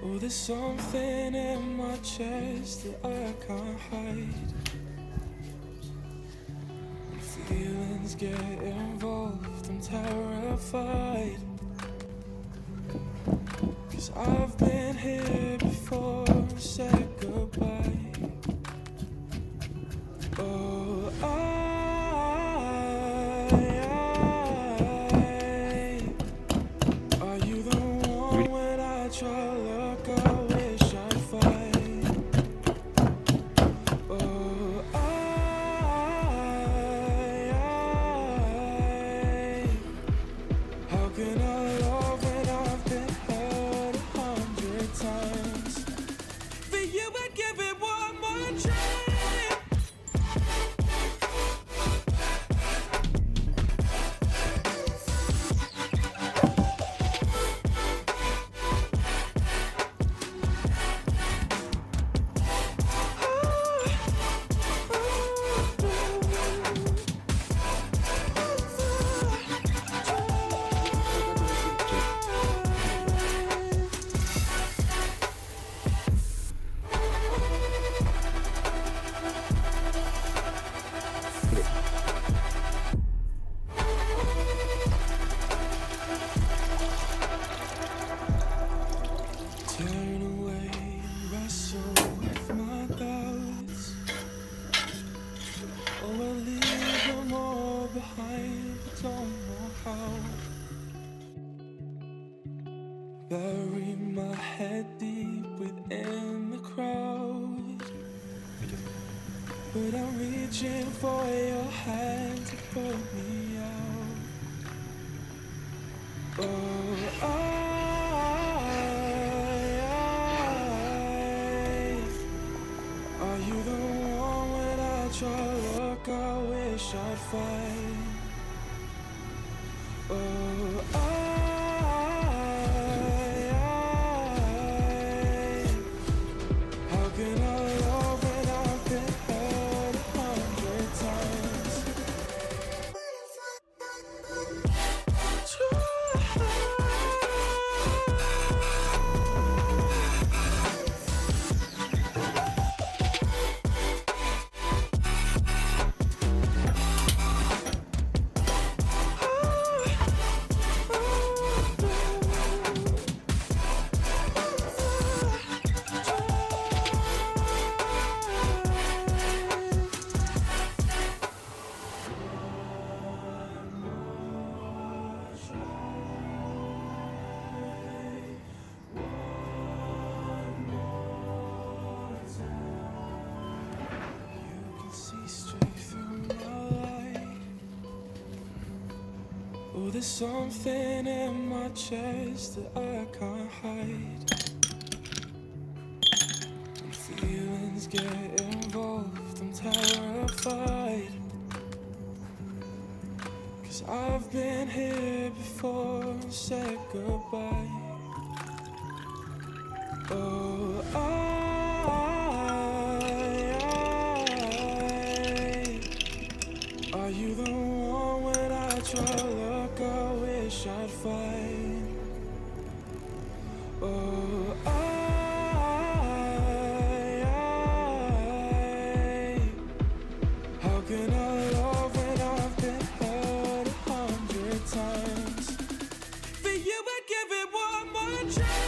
Oh, there's something in my chest that I can't hide. When feelings get involved, I'm terrified. 'Cause I've been here before and said goodbye. Oh, are you the one when I try to look, I wish I'd fight? Oh, how can I love when I've been hurt 100 times? For you I'd give it one more try. Turn away and wrestle with my doubts. Oh, I leave them all behind, but don't know how. Bury my head deep within the crowd, but I'm reaching for your hand to pull me out. Oh, are you the one when I try to look, I wish I'd fight? Oh, how can I love when I've been hurt 100 times? Oh, there's something in my chest that I can't hide. When feelings get involved, I'm terrified. 'Cause I've been here before and said goodbye. Oh, are you the one when I try to look, I wish I'd fight? Oh, how can I love when I've been hurt 100 times? For you I'd give it one more try.